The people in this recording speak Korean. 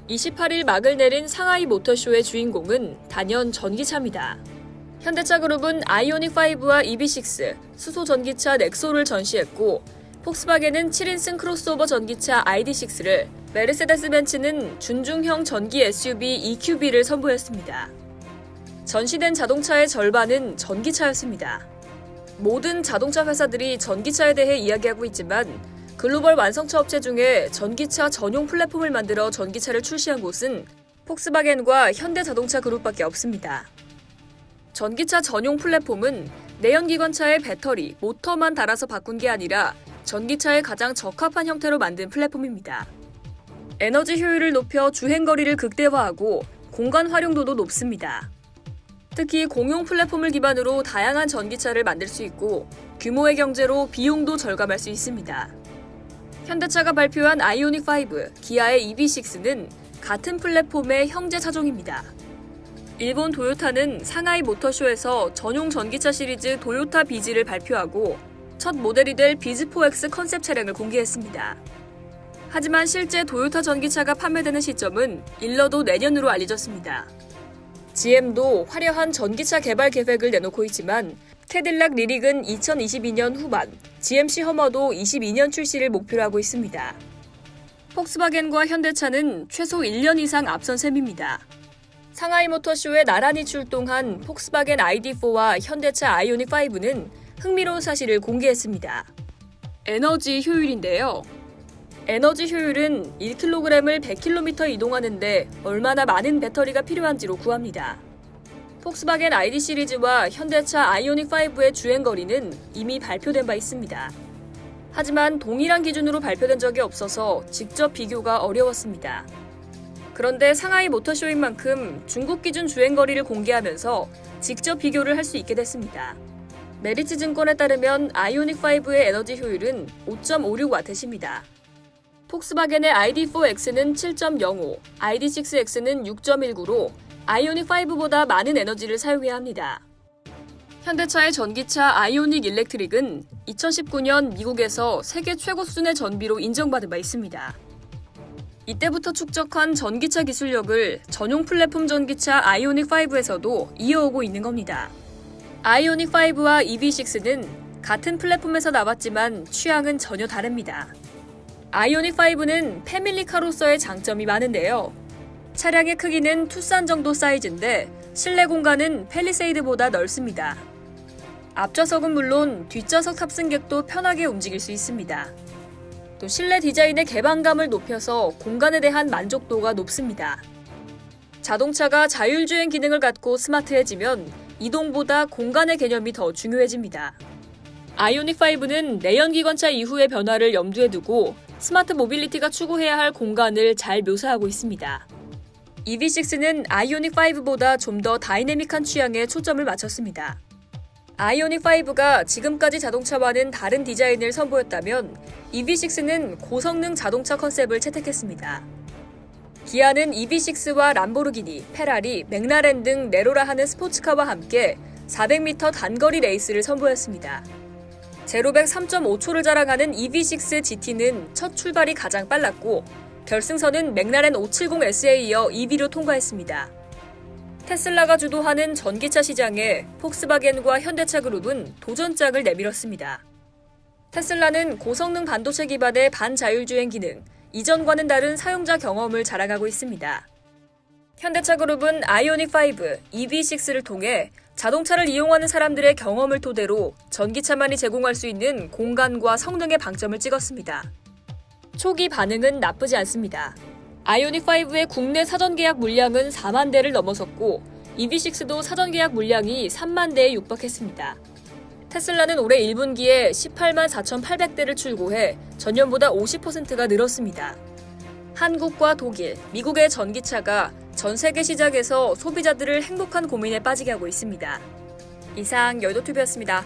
28일 막을 내린 상하이 모터쇼의 주인공은 단연 전기차입니다. 현대차그룹은 아이오닉5와 EV6, 수소 전기차 넥소를 전시했고, 폭스바겐은 7인승 크로스오버 전기차 ID.6를, 메르세데스 벤츠는 준중형 전기 SUV EQB를 선보였습니다. 전시된 자동차의 절반은 전기차였습니다. 모든 자동차 회사들이 전기차에 대해 이야기하고 있지만 글로벌 완성차 업체 중에 전기차 전용 플랫폼을 만들어 전기차를 출시한 곳은 폭스바겐과 현대자동차 그룹밖에 없습니다. 전기차 전용 플랫폼은 내연기관차의 배터리, 모터만 달아서 바꾼 게 아니라 전기차에 가장 적합한 형태로 만든 플랫폼입니다. 에너지 효율을 높여 주행거리를 극대화하고 공간 활용도도 높습니다. 특히 공용 플랫폼을 기반으로 다양한 전기차를 만들 수 있고 규모의 경제로 비용도 절감할 수 있습니다. 현대차가 발표한 아이오닉5, 기아의 EV6는 같은 플랫폼의 형제 차종입니다. 일본 도요타는 상하이 모터쇼에서 전용 전기차 시리즈 도요타 비즈를 발표하고 첫 모델이 될 비즈4X 컨셉 차량을 공개했습니다. 하지만 실제 도요타 전기차가 판매되는 시점은 일러도 내년으로 알려졌습니다. GM도 화려한 전기차 개발 계획을 내놓고 있지만 캐딜락 리릭은 2022년 후반, GMC 허머도 22년 출시를 목표로 하고 있습니다. 폭스바겐과 현대차는 최소 1년 이상 앞선 셈입니다. 상하이 모터쇼에 나란히 출동한 폭스바겐 ID.4와 현대차 아이오닉5는 흥미로운 사실을 공개했습니다. 에너지 효율인데요. 에너지 효율은 1kg을 100km 이동하는데 얼마나 많은 배터리가 필요한지로 구합니다. 폭스바겐 ID 시리즈와 현대차 아이오닉5의 주행거리는 이미 발표된 바 있습니다. 하지만 동일한 기준으로 발표된 적이 없어서 직접 비교가 어려웠습니다. 그런데 상하이 모터쇼인 만큼 중국 기준 주행거리를 공개하면서 직접 비교를 할 수 있게 됐습니다. 메리츠증권에 따르면 아이오닉5의 에너지 효율은 5.56W입니다. 폭스바겐의 ID.4X는 7.05, ID.6X는 6.19로 아이오닉5보다 많은 에너지를 사용해야 합니다. 현대차의 전기차 아이오닉 일렉트릭은 2019년 미국에서 세계 최고 수준의 전비로 인정받은 바 있습니다. 이때부터 축적한 전기차 기술력을 전용 플랫폼 전기차 아이오닉5에서도 이어오고 있는 겁니다. 아이오닉5와 EV6는 같은 플랫폼에서 나왔지만 취향은 전혀 다릅니다. 아이오닉5는 패밀리카로서의 장점이 많은데요. 차량의 크기는 투싼 정도 사이즈인데 실내 공간은 팰리세이드보다 넓습니다. 앞좌석은 물론 뒷좌석 탑승객도 편하게 움직일 수 있습니다. 또 실내 디자인의 개방감을 높여서 공간에 대한 만족도가 높습니다. 자동차가 자율주행 기능을 갖고 스마트해지면 이동보다 공간의 개념이 더 중요해집니다. 아이오닉5는 내연기관차 이후의 변화를 염두에 두고 스마트 모빌리티가 추구해야 할 공간을 잘 묘사하고 있습니다. EV6는 아이오닉5보다 좀 더 다이내믹한 취향에 초점을 맞췄습니다. 아이오닉5가 지금까지 자동차와는 다른 디자인을 선보였다면 EV6는 고성능 자동차 컨셉을 채택했습니다. 기아는 EV6와 람보르기니, 페라리, 맥라렌 등 내로라 하는 스포츠카와 함께 400m 단거리 레이스를 선보였습니다. 제로백 3.5초를 자랑하는 EV6 GT는 첫 출발이 가장 빨랐고 결승선은 맥라렌 570S에 이어 2위로 통과했습니다. 테슬라가 주도하는 전기차 시장에 폭스바겐과 현대차 그룹은 도전장을 내밀었습니다. 테슬라는 고성능 반도체 기반의 반자율주행 기능, 이전과는 다른 사용자 경험을 자랑하고 있습니다. 현대차 그룹은 아이오닉5, EV6를 통해 자동차를 이용하는 사람들의 경험을 토대로 전기차만이 제공할 수 있는 공간과 성능의 방점을 찍었습니다. 초기 반응은 나쁘지 않습니다. 아이오닉5의 국내 사전 계약 물량은 4만 대를 넘어섰고 EV6도 사전 계약 물량이 3만 대에 육박했습니다. 테슬라는 올해 1분기에 18만 4,800대를 출고해 전년보다 50%가 늘었습니다. 한국과 독일, 미국의 전기차가 전 세계 시장에서 소비자들을 행복한 고민에 빠지게 하고 있습니다. 이상 여의도TV였습니다.